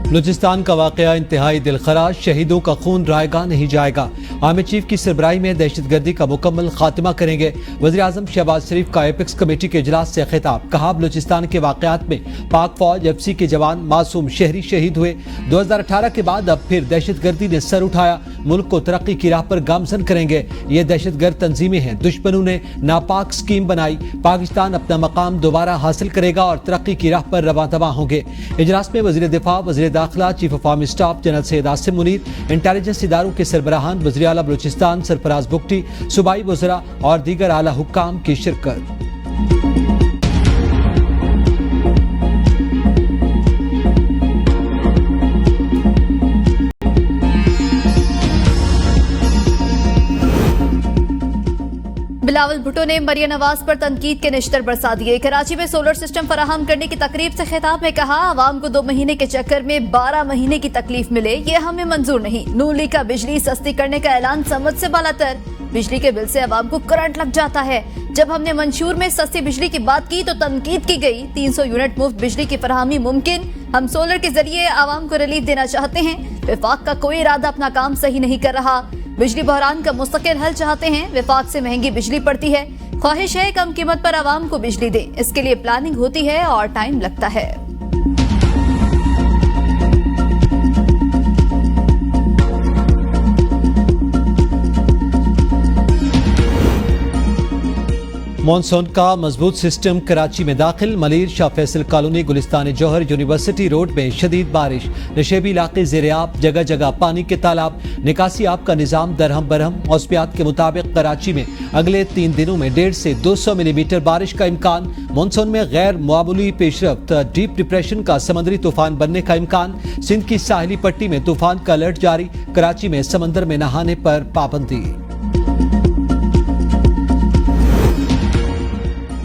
बलूचिस्तान का वाकया इंतहाई दिलखराज, शहीदों का खून रायगा नहीं जाएगा। आर्मी चीफ की सरबराही में दहशतगर्दी का मुकम्मल खात्मा करेंगे। वज़ीर-ए-आज़म शहबाज शरीफ का एपेक्स कमेटी के इजलास से खिताब, कहा बलूचिस्तान के वाकयात में पाक फौज FC के जवान मासूम शहरी शहीद हुए। 2018 के बाद अब फिर दहशतगर्दी ने सर उठाया। मुल्क को तरक्की की राह पर गामजन करेंगे। ये दहशतगर्द तंजीमें हैं, दुश्मनों ने नापाक स्कीम बनाई। पाकिस्तान अपना मकाम दोबारा हासिल करेगा और तरक्की की राह पर रवा दवा होंगे। इजलास में वज़ीर दिफा, वज़ीर दाखिला, chief of army staff general Syed Asim Munir, intelligence इदारों के सरबराहान, वज़ीर आला बलूचिस्तान सरफराज बुगटी, सूबाई वज़रा और दीगर आला हुक्काम की शिरकत। बिलावल भुट्टो ने मरियम नवाज पर तनकीद के निश्तर बरसा दिए। कराची में सोलर सिस्टम फराहम करने की तकरीब से खिताब में कहा, आवाम को 2 महीने के चक्कर में 12 महीने की तकलीफ मिले, ये हमें मंजूर नहीं। नून लीग का बिजली सस्ती करने का ऐलान समझ से बालातर। बिजली के बिल से आवाम को करंट लग जाता है। जब हमने मंशूर में सस्ती बिजली की बात की तो तनकीद की गई। 300 यूनिट मुफ्त बिजली की फराहमी मुमकिन। हम सोलर के जरिए आवाम को रिलीफ देना चाहते हैं। विफाक का कोई इरादा अपना काम सही नहीं कर रहा। बिजली बहरान का मुस्तकिल हल चाहते हैं। विफाक से महंगी बिजली पड़ती है। ख्वाहिश है कम कीमत पर आवाम को बिजली दे। इसके लिए प्लानिंग होती है और टाइम लगता है। मॉनसून का मजबूत सिस्टम कराची में दाखिल। मलिर, शाह फैसल कॉलोनी, गुलिस्तान जौहर, यूनिवर्सिटी रोड में शदीद बारिश। नशेबी इलाके ज़ेर-ए-आब, जगह जगह पानी के तालाब। निकासी आब का निज़ाम दरहम बरहम। मौसमियात के मुताबिक कराची में अगले 3 दिनों में 150 से 200 मिलीमीटर बारिश का इम्कान। मॉनसून में गैर मामूली पेशरफ्त। डीप डिप्रेशन का समंदरी तूफान बनने का इम्कान। सिंध की साहिली पट्टी में तूफान का अलर्ट जारी। कराची में समंदर में नहाने पर पाबंदी।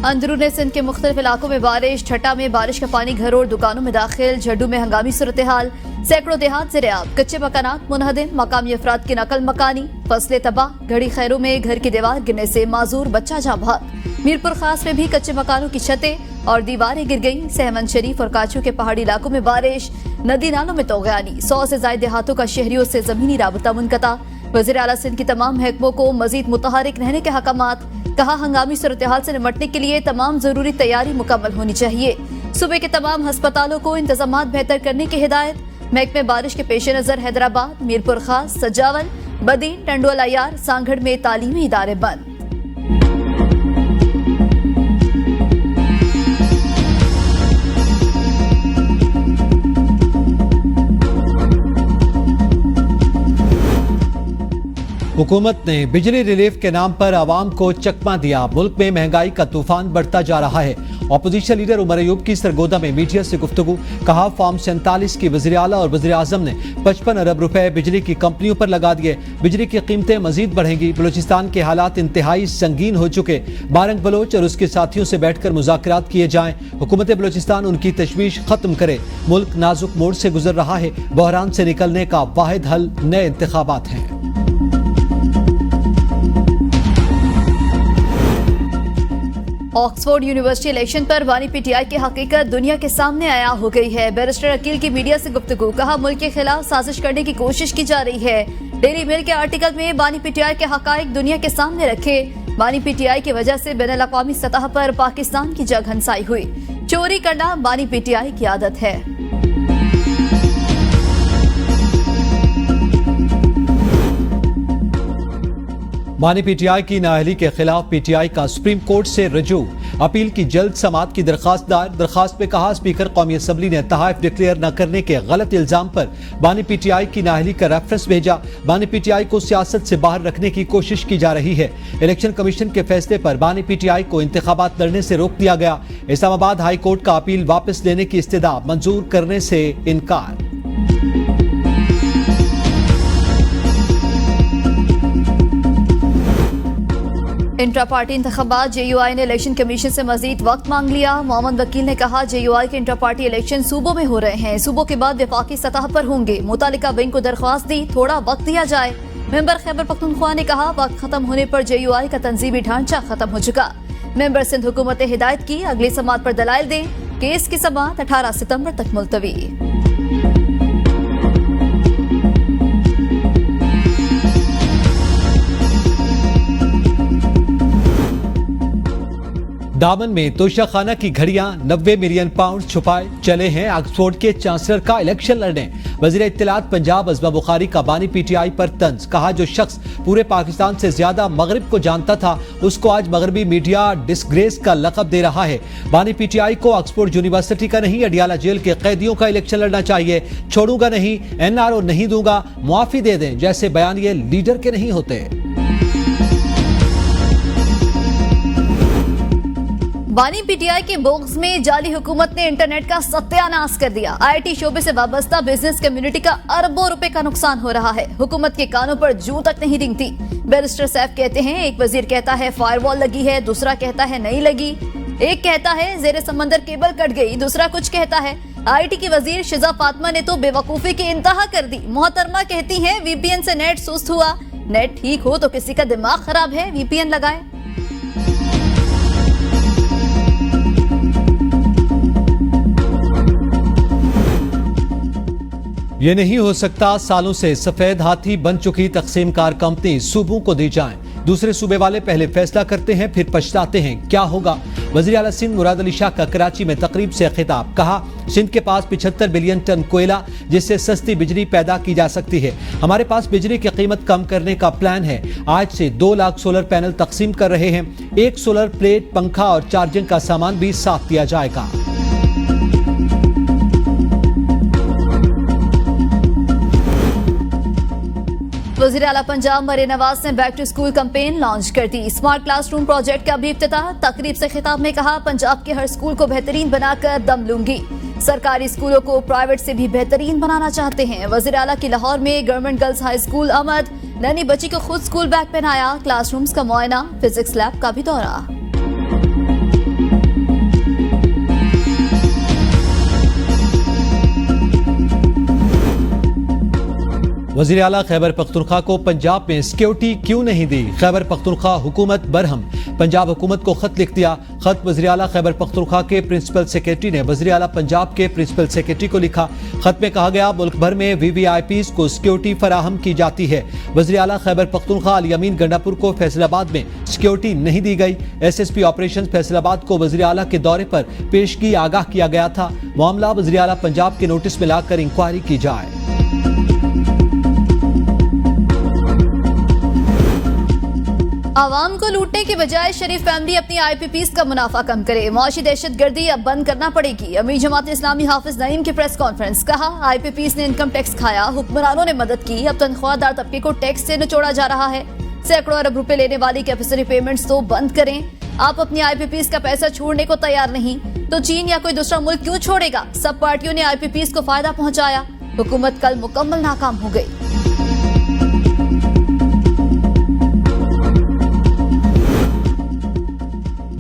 अंदरूनी सिंध के मुख्तलिफ इलाकों में बारिश। ठट्टा में बारिश का पानी घरों और दुकानों में दाखिल। झड्डू में हंगामी सूरत हाल। सैकड़ों देहात ज़ेर-ए-आब। कच्चे मकानात मुनहदिम। मकामी अफराद की नकल मकानी। फसलें तबाह। घड़ी खैरों में घर की दीवार गिरने से माजूर बच्चा जाँ बहक। मीरपुर खास में भी कच्चे मकानों की छतें और दीवारें गिर गईं। सहमन शरीफ और काचू के पहाड़ी इलाकों में बारिश। नदी नालों में तोग़यानी। 100 से ज्यादा देहातों का शहरियों से जमीनी राबता मुनक़ता। वज़ीर आला सिंध की तमाम महकमों को मजीद मुतहरिक रहने के हकामात। कहा, हंगामी सूरत हाल से निपटने के लिए तमाम जरूरी तैयारी मुकम्मल होनी चाहिए। सूबे के तमाम अस्पतालों को इंतजामात बेहतर करने की हिदायत। महकमे बारिश के पेश नजर हैदराबाद, मीरपुर खास, सजावल, बदीन, टंडोल अयार, सांगढ़ में तालीमी इदारे बंद। हुकूमत ने बिजली रिलीफ के नाम पर आवाम को चकमा दिया। मुल्क में महंगाई का तूफान बढ़ता जा रहा है। अपोजिशन लीडर उमर अयूब की सरगोदा में मीडिया से गुफ्तगू। कहा, फॉर्म 47 की वज़ीर आला और वज़ीर आज़म ने 55 अरब रुपए बिजली की कंपनियों पर लगा दिए। बिजली की कीमतें मजीद बढ़ेंगी। बलूचिस्तान के हालात इंतहाई संगीन हो चुके। बारंग बलोच और उसके साथियों से बैठकर मुज़ाकरात किए जाएं। हुकूमत बलूचिस्तान उनकी तशवीश खत्म करे। मुल्क नाजुक मोड़ से गुजर रहा है। बहरान से निकलने का वाहिद हल नए इंतखाबात हैं। ऑक्सफोर्ड यूनिवर्सिटी इलेक्शन पर बानी पीटीआई की हकीकत दुनिया के सामने आया हो गई है। बैरिस्टर अकील की मीडिया से गुफ्तगू। कहा, मुल्क के खिलाफ साजिश करने की कोशिश की जा रही है। डेली मेल के आर्टिकल में बानी पीटीआई के हकाइक दुनिया के सामने रखे। बानी पीटीआई की वजह से बैनुल अक़वामी सतह पर पाकिस्तान की जग हंसाई हुई। चोरी करना बानी पीटीआई की आदत है। बानी पीटीआई की नाअहली के खिलाफ पीटीआई का सुप्रीम कोर्ट से रजू। अपील की जल्द समाअत की दरखास्त दायर। दरखास्त में कहा, स्पीकर कौमी असम्बली ने तहाइफ डिक्लेयर न करने के गलत इल्जाम पर बानी पीटीआई की नाअहली का रेफरेंस भेजा। बानी पीटीआई को सियासत से बाहर रखने की कोशिश की जा रही है। इलेक्शन कमीशन के फैसले पर बानी पीटीआई को इंतखाबात लड़ने से रोक दिया गया। इस्लामाबाद हाई कोर्ट का अपील वापस लेने की इस्तदा मंजूर करने से इनकार। इंट्रा पार्टी इंतखाबात। JUI ने इलेक्शन कमीशन से मजीद वक्त मांग लिया। मोहम्मद वकील ने कहा, JUI के इंट्रा पार्टी इलेक्शन सूबों में हो रहे हैं। सूबों के बाद वफाकी सतह पर होंगे। मुतालिका विंग को दरख्वास्त दी, थोड़ा वक्त दिया जाए। मेंबर खैबर पख्तूनख्वा ने कहा, वक्त खत्म होने पर JUI का तंजीमी ढांचा खत्म हो चुका। मेंबर सिंध हुकूमत ने हिदायत की, अगली समाअत पर दलाइल दें। केस की समाअत 18 सितंबर तक मुलतवी। दामन में तोशाखाना की घड़ियां 90 मिलियन पाउंड छुपाए चले हैं ऑक्सफोर्ड के चांसलर का इलेक्शन लड़ने। वजीर इत्तलात पंजाब अज़मा बुखारी का बानी पीटीआई पर तंज, कहा जो शख्स पूरे पाकिस्तान से ज्यादा मगरिब को जानता था उसको आज मगरबी मीडिया डिसग्रेस का लक़ब दे रहा है। बानी पीटीआई को ऑक्सफोर्ड यूनिवर्सिटी का नहीं अडियाला जेल के कैदियों का इलेक्शन लड़ना चाहिए। छोड़ूंगा नहीं, एनआरओ नहीं दूंगा, मुआफी दे दें जैसे बयान ये लीडर के नहीं होते। बानी पीटीआई के बोग्स में जाली हुकूमत ने इंटरनेट का सत्यानाश कर दिया। आईटी शोबे से वाबस्ता बिजनेस कम्युनिटी का अरबों रुपए का नुकसान हो रहा है। हुकूमत के कानों पर जूं तक नहीं रेंगती। बैरिस्टर सैफ कहते हैं एक वजीर कहता है फायरवॉल लगी है, दूसरा कहता है नहीं लगी। एक कहता है जेरे समंदर केबल कट गई, दूसरा कुछ कहता है। आईटी की वजीर शिजा फातिमा ने तो बेवकूफी की इंतहा कर दी। मोहतरमा कहती हैं वीपीएन से नेट सुस्त हुआ। नेट ठीक हो तो किसी का दिमाग खराब है, वीपीएन लगाए। ये नहीं हो सकता सालों से सफेद हाथी बन चुकी तकसीम कार कंपनी सूबों को दी जाए। दूसरे सूबे वाले पहले फैसला करते हैं फिर पछताते हैं, क्या होगा। वज़ीर आला सिंध मुराद अली शाह का कराची में तकरीब से खिताब, कहा सिंध के पास 75 बिलियन टन कोयला जिससे सस्ती बिजली पैदा की जा सकती है। हमारे पास बिजली की कीमत कम करने का प्लान है। आज से 2 लाख सोलर पैनल तकसीम कर रहे हैं। एक सोलर प्लेट, पंखा और चार्जिंग का सामान भी साथ दिया जाएगा। वज़ीर आला पंजाब मरियम नवाज ने back to school campaign launch कर दी। स्मार्ट क्लासरूम प्रोजेक्ट का भी इफ्तिताह। तकरीब से खिताब में कहा पंजाब के हर स्कूल को बेहतरीन बनाकर दम लूंगी। सरकारी स्कूलों को प्राइवेट से भी बेहतरीन बनाना चाहते हैं। वज़ीर आला की लाहौर में government girls high school Ahmad नैनी बच्ची को खुद स्कूल बैग पहनाया। क्लासरूम्स का मुआयना, फिजिक्स लैब का भी दौरा। वज़ीर आला खैबर पख्तूनख्वा को पंजाब में सिक्योरिटी क्यों नहीं दी। खैबर पख्तूनख्वा हुकूमत बरहम, पंजाब हुकूमत को खत लिख दिया। खत वज़ीर आला खैबर पख्तूनख्वा के प्रिंसिपल सेक्रेटरी ने वज़ीर आला पंजाब के प्रिंसिपल सेक्रेटरी को लिखा। खत में कहा गया मुल्क भर में वीवीआईपीज को सिक्योरिटी फराहम की जाती है। वज़ीर आला खैबर पख्तूनख्वा अली अमीन गंडापुर को फैसलाबाद में सिक्योरिटी नहीं दी गई। एसएसपी ऑपरेशन फैसलाबाद को वज़ीर आला के दौरे पर पेशगी आगाह किया गया था। मामला वज़ीर आला पंजाब के नोटिस में लाकर इंक्वायरी की जाए। आवाम को लूटने के बजाय शरीफ फैमिली अपनी आईपीपीज का मुनाफा कम करे। मुआशी दहशतगर्दी अब बंद करना पड़ेगी। अमीर जमात इस्लामी हाफिज नईम की प्रेस कॉन्फ्रेंस, कहा आईपीपीज ने इनकम टैक्स खाया, हुक्मरानों ने मदद की, अब तनख्वाहदार तबके को टैक्स से निचोड़ा जा रहा है। सैकड़ों अरब रुपए लेने वाली कैपेसिटी पेमेंट्स तो बंद करें। आप अपनी आईपीपीज का पैसा छोड़ने को तैयार नहीं तो चीन या कोई दूसरा मुल्क क्यों छोड़ेगा। सब पार्टियों ने आईपीपीज को फायदा पहुंचाया। हुकूमत कल मुकम्मल नाकाम हो गई।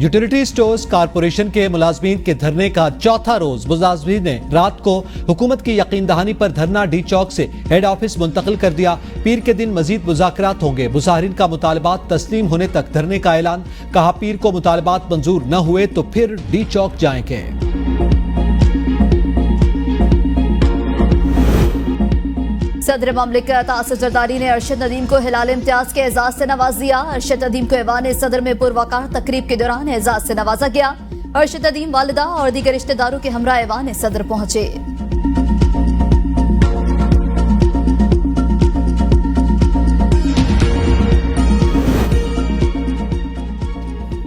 यूटिलिटी स्टोर्स कारपोरेशन के मुलाजमीन के धरने का चौथा रोज मुलाजमीन ने रात को हुकूमत की यकीन दहानी पर धरना डी चौक से हेड ऑफिस मुंतकिल कर दिया। पीर के दिन मजीद मुज़ाकरात होंगे। मुजाहिरीन का मुतालबात तस्लीम होने तक धरने का ऐलान। कहा पीर को मुतालबात मंजूर न हुए तो फिर डी चौक जाएंगे। सदर ममलिकत आसिफ जरदारी ने अरशद नदीम को हिलाल इम्तियाज के एजाज से नवाज दिया। अरशद नदीम को ऐवान सदर में पुरवकार तकरीब के दौरान एजाज से नवाजा गया। अरशद नदीम वालिदा और दीगर रिश्तेदारों के हमरा ऐवान सदर पहुंचे।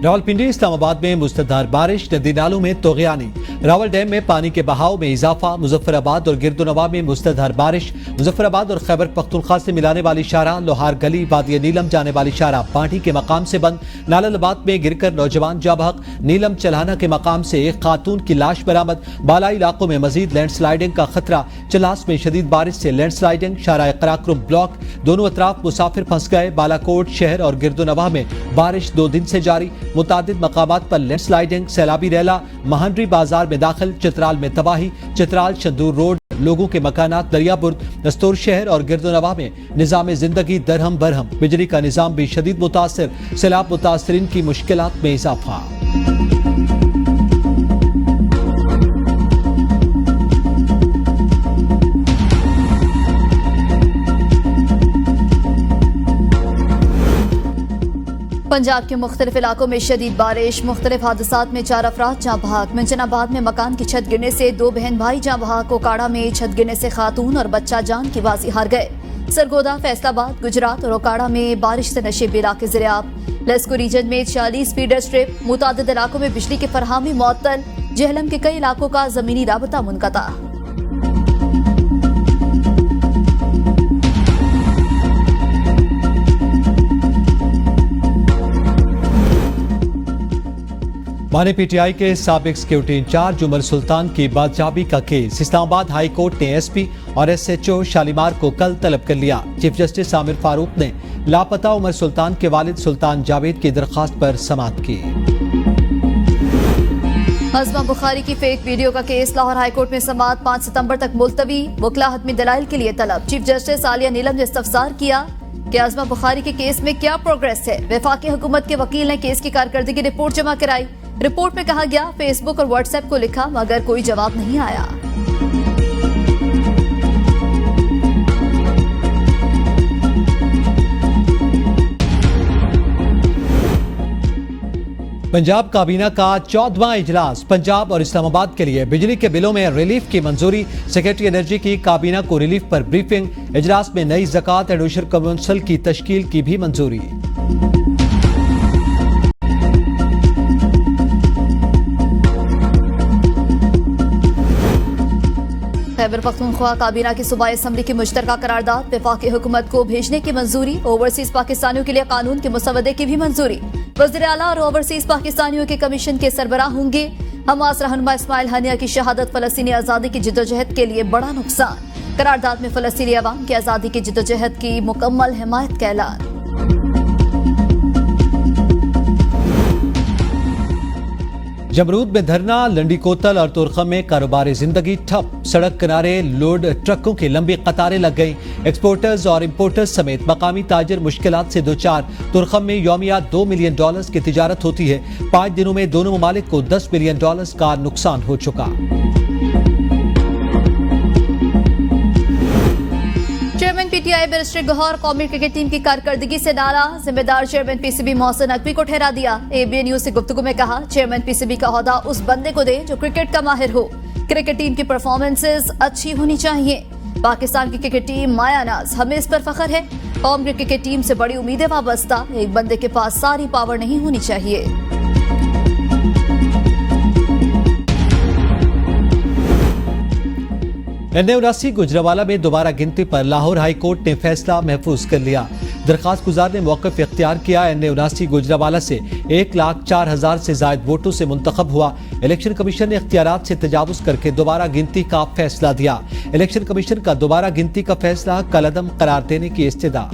रावलपिंडी इस्लामाबाद में मुसलधार बारिश, नदी नालों में तोगयानी। रावल डैम में पानी के बहाव में इजाफा। मुजफ्फराबाद और गिरदोनवा में मुसलधार बारिश। मुजफ्फराबाद और खैबर पख्तूनख्वा से मिलाने वाली शाहराह लोहार गली वादिया नीलम जाने वाली शाहराह पार्टी के मकाम से बंद। नालाबाद में गिरकर नौजवान जा बहक। नीलम चलाना के मकाम से एक खातून की लाश बरामद। बालाई इलाकों में मजीद लैंडस्लाइडिंग का खतरा। चलास में शदीद बारिश से लैंडस्लाइडिंग। शाहराह कराक्रम ब्लॉक दोनों अतराफ मुसाफिर फंस गए। बालाकोट शहर और गिरदोनवा में बारिश 2 दिन से जारी। मुतादिद मकामात पर लैंडस्लाइडिंग। सैलाबी रैला महंडरी बाजार में दाखिल। चित्राल में तबाही। चित्राल शंदूर रोड लोगों के मकानात दरियाबुर्द। दस्तूर शहर और गिरदोनवा में निजाम जिंदगी दरहम बरहम। बिजली का निजाम भी शदीद मुतासिर। सैलाब मुतासरीन की मुश्किलात में इजाफा। पंजाब के मुख्तलिफ इलाकों में शदीद बारिश, मुख्तलिफ हादसात में 4 अफराद जाँ बहक। मंजनाबाद में मकान की छत गिरने से 2 बहन भाई जाँ बहक। ओकाड़ा में छत गिरने से खातून और बच्चा जान की बाजी हार गए। सरगोदा, फैसलाबाद, गुजरात और ओकाड़ा में बारिश से नशेबी इलाके ज़िर-ए-आब। लस्को रीजन में 40 फीडर स्ट्रिप, मुतादिद इलाकों में बिजली की फरहामी मुअत्तल। जेहलम के कई इलाकों का जमीनी राबता मुनक़ता। माने पीटीआई के साबिक सिक्योरिटी इंचार्ज उमर सुल्तान की बादशाबी का केस। इस्लामाबाद हाई कोर्ट ने एसपी और एसएचओ शालीमार को कल तलब कर लिया। चीफ जस्टिस आमिर फारूक ने लापता उमर सुल्तान के वालिद सुल्तान जावेद की दरखास्त पर समाअत की। अज़मा बुखारी की फेक वीडियो का केस लाहौर हाई कोर्ट में समाअत 5 सितंबर तक मुलतवी। वकला हतमी दलाइल के लिए तलब। चीफ जस्टिस आलिया नीलम ने इस्तफसार किया कि अज़मा बुखारी के केस में क्या प्रोग्रेस है। वफाकी हुकूमत के वकील ने केस की कारकर्दगी रिपोर्ट जमा कराई। रिपोर्ट में कहा गया फेसबुक और व्हाट्सएप को लिखा मगर कोई जवाब नहीं आया। पंजाब काबीना का 14वां इजलास। पंजाब और इस्लामाबाद के लिए बिजली के बिलों में रिलीफ की मंजूरी। सेक्रेटरी एनर्जी की काबीना को रिलीफ पर ब्रीफिंग। इजलास में नई ज़कात एडोशर काउंसिल की तश्कील की भी मंजूरी। खैबर पख्तूनख्वा काबीना की सूबाई असम्बली की मुश्तरका करारदाद। वफाकी हुकूमत को भेजने की मंजूरी। ओवरसीज पाकिस्तानियों के लिए कानून के मुसवदे की भी मंजूरी। वज़ीर आला और ओवरसीज पाकिस्तानियों के कमीशन के सरबराह होंगे। हमास रहनुमा इस्माइल हनिया की शहादत फ़लस्तीनी आज़ादी की जिद्दोजहद के लिए बड़ा नुकसान। करारदाद में फ़लस्तीनी अवाम की आज़ादी की जिद्दोजहद की मुकम्मल हिमायत का ऐलान। जमरूद में धरना, लंडी कोतल और तुरखम में कारोबारी जिंदगी ठप। सड़क किनारे लोड ट्रकों की लंबी कतारें लग गईं। एक्सपोर्टर्स और इंपोर्टर्स समेत मकामी ताजर मुश्किलात से दो चार। तुरखम में यौमिया $2 मिलियन की तिजारत होती है। 5 दिनों में दोनों ममालिक को $10 मिलियन का नुकसान हो चुका। चेयरमैन पीटीआई बैरिस्टर गौहर कौमी क्रिकेट टीम की कारकर्दगी से नाराज। जिम्मेदार चेयरमैन पीसीबी मोहसिन नकवी को ठहरा दिया। एबीएन न्यूज से गुफ्तगू में कहा चेयरमैन पीसीबी का ओहदा उस बंदे को दे जो क्रिकेट का माहिर हो। क्रिकेट टीम की परफॉर्मेंसेस अच्छी होनी चाहिए। पाकिस्तान की क्रिकेट टीम मायानाज, हमें इस पर फख्र है। कौम की क्रिकेट टीम से बड़ी उम्मीदें वाबस्ता। एक बंदे के पास सारी पावर नहीं होनी चाहिए। NA-79 गुजरावाला में दोबारा गिनती पर लाहौर हाई कोर्ट ने फैसला महफूज कर लिया। दरखास्त गुजार ने मौक़िफ़ इख्तियार किया। NA-79 गुजरावाला से 1,04,000 से जायद वोटों से मुंतखब हुआ। इलेक्शन कमीशन ने इख्तियारात से तजावुज़ करके दोबारा गिनती का फैसला दिया। इलेक्शन कमीशन का दोबारा गिनती का फैसला कलअदम करार देने की इस्तदा।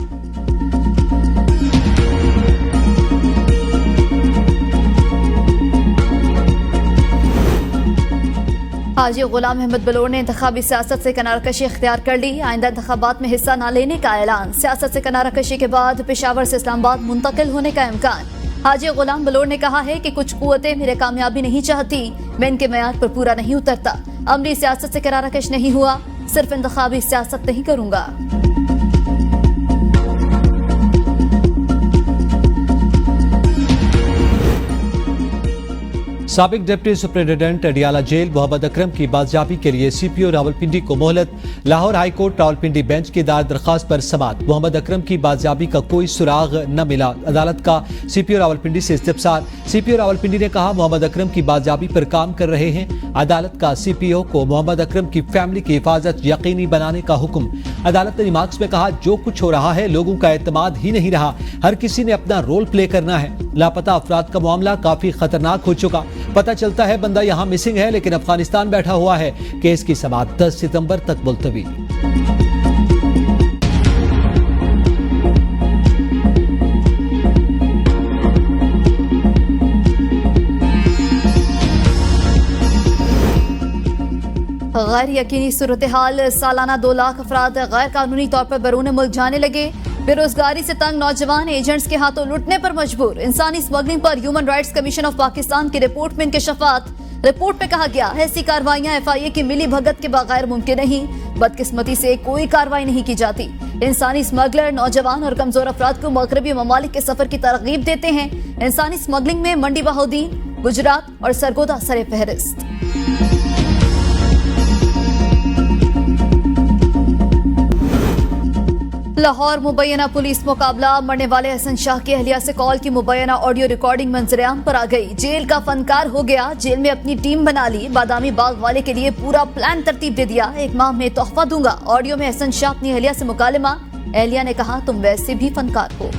हाजी गुलाम अहमद बलोर ने इंतखाबी सियासत से किनारकशी इख्तियार कर ली। आइंदा इंतखाबात में हिस्सा न लेने का ऐलान। सियासत से किनारकशी के बाद पेशावर से इस्लामाबाद मुंतकिल होने का इम्कान। हाजी गुलाम बलोर ने कहा है कि कुछ कुव्वतें मेरे कामयाबी नहीं चाहती, मैं इनके मेयाद पर पूरा नहीं उतरता। अमली सियासत से किनारकश नहीं हुआ, सिर्फ इंतखाबी सियासत नहीं करूंगा। साबिक deputy superintendent Adiala jail Mohammad Akram की बाजियाबी के लिए सीपीओ रावलपिंडी को मोहलत। Lahore high court Rawalpindi bench की दायर दरखास्त पर समाअत। मोहम्मद अकरम की बाजियाबी का कोई सुराग न मिला। अदालत का सीपीओ रावलपिंडी से इस्तिफसार। सीपीओ रावलपिंडी ने कहा मोहम्मद अकरम की बाजियाबी पर काम कर रहे हैं। अदालत का सीपीओ को मोहम्मद अकरम की फैमिली की हिफाजत यकीनी बनाने का हुक्म। अदालत ने रिमार्क्स में कहा जो कुछ हो रहा है लोगों का एतमाद ही नहीं रहा, हर किसी ने अपना रोल प्ले करना है। लापता अफराद का मामला काफी खतरनाक हो चुका। पता चलता है बंदा यहाँ मिसिंग है लेकिन अफगानिस्तान बैठा हुआ है। केस की समाअत 10 सितंबर तक मुलतवी। गैर यकीनी सूरत हाल। सालाना 2 लाख अफराद गैर कानूनी तौर पर बैरून मुल्क जाने लगे। बेरोजगारी से तंग नौजवान एजेंट्स के हाथों लुटने पर मजबूर। इंसानी स्मगलिंग पर human rights commission of Pakistan की रिपोर्ट में इंकशाफात। रिपोर्ट में कहा गया ऐसी कार्रवाइयां FIA की मिली भगत के बगैर मुमकिन नहीं। बदकिस्मती से कोई कार्रवाई नहीं की जाती। इंसानी स्मगलर नौजवान और कमजोर अफराद को मगरबी ममालिक के सफर की तरगीब देते हैं। इंसानी स्मगलिंग में मंडी बहाउद्दीन, गुजरात और सरगोदा सरे फहरिस्त। लाहौर मुबैना पुलिस मुकाबला। मरने वाले हसन शाह की अहलिया से कॉल की मुबैना ऑडियो रिकॉर्डिंग मंजरेआम पर आ गई। जेल का फनकार हो गया, जेल में अपनी टीम बना ली। बादामी बाग वाले के लिए पूरा प्लान तरतीब दे दिया। 1 माह में तोहफा दूंगा। ऑडियो में हसन शाह अपनी अहलिया से मुकालमा। अहलिया ने कहा, तुम वैसे भी फनकार हो।